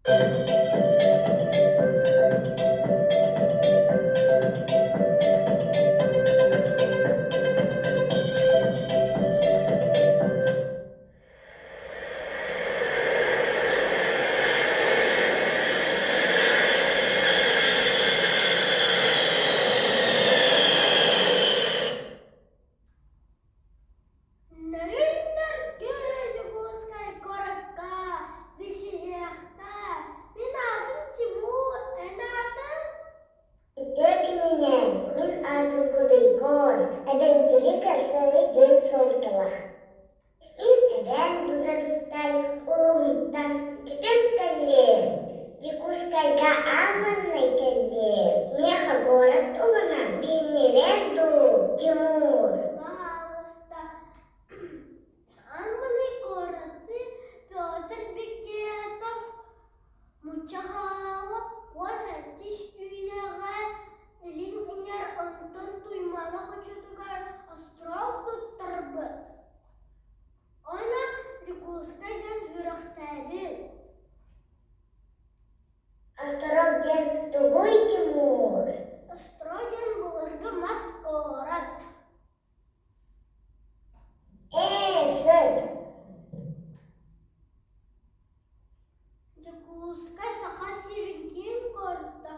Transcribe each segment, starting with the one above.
Narinder Guskai Koraka, Vishyaka, Minatum Timur, and Atam. Itökinen, min adım Kudaygon, eben jilikar savi gen sortalah. Min eben dudarutay uluhuttan gitem tallim. Jikuskay ga aman naikallim. Miha gorat ulana binirendu, Timur. Пожалуйста. Анманы города Петр Бекетов, Мучахава, Вожатиш Юляга, Лингер Антон Туймана Хочутугар, Остров Туттарбет. Она Ликускайдан Юрахтабит. Осторог gen tuguy Timur. Остроген Булыргы Маскорат. Sık. Жакускай саха сирген горда.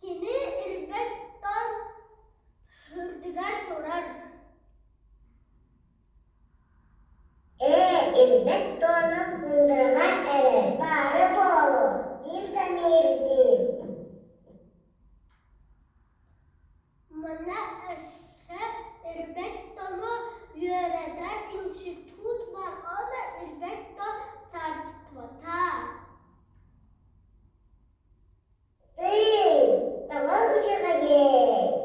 Кені ирбеттан хүрдігер турар. İlbet donum bundırga ere. Bari bolu. Diyim samirdim. Мана әші ирбеттаны үйередер институт бар. Ана ирбеттан царствата. Tamam uçağa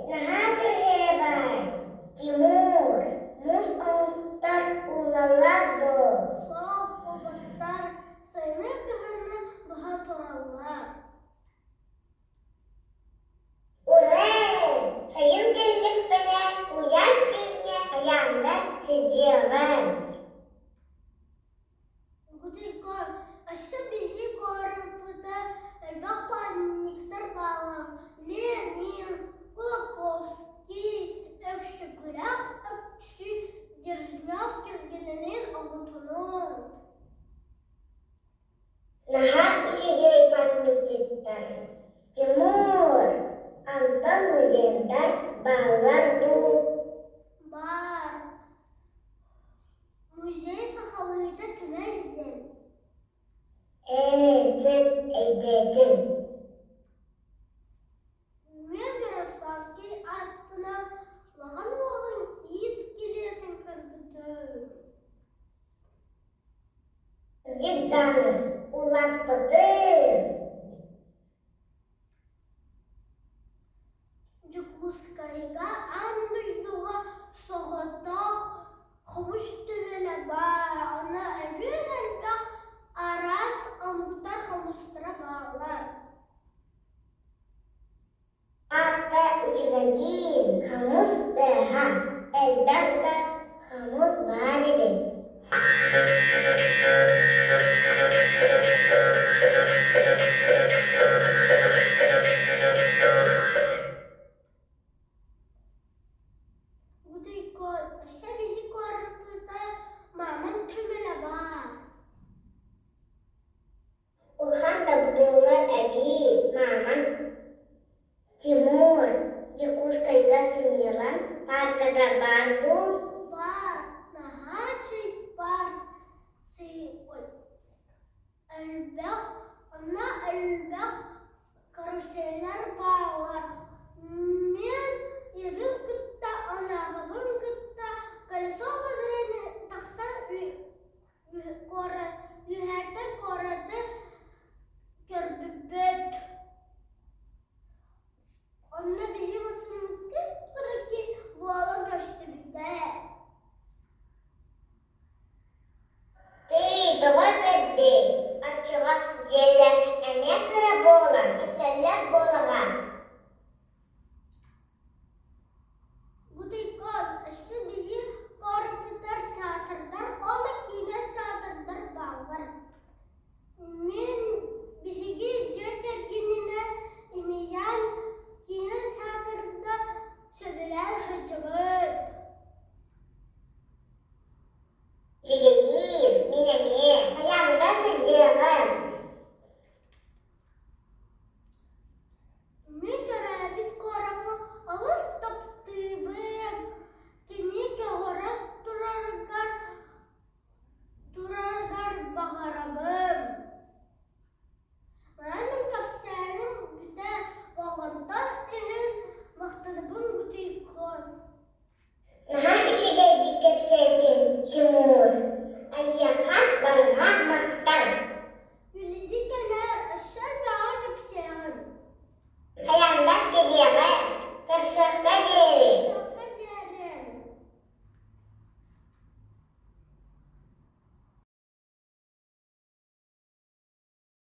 Nahadır hevan. Timur. Muz oğuzlar ulalardı. Сол обаттар сайны кыһыны баха тураллар. Uray! Sayın geldik bana uyan gününe ayağında sıcağın. Гудайгой, ашы биһи корыпыта элбах панниктар балам. Ленин, Кулаковский, Өкшүкүрах, Өкшү, Держмяв киргененин оғутунун. Naha uçağa pannikittar. Timur. Антон Музендар балларду. Бар. Музей сахалыйда түмәлден. Sık ededim. Мен Ярославский атпына лаған киит келетін кірбітім. Cidden ulak bıdı.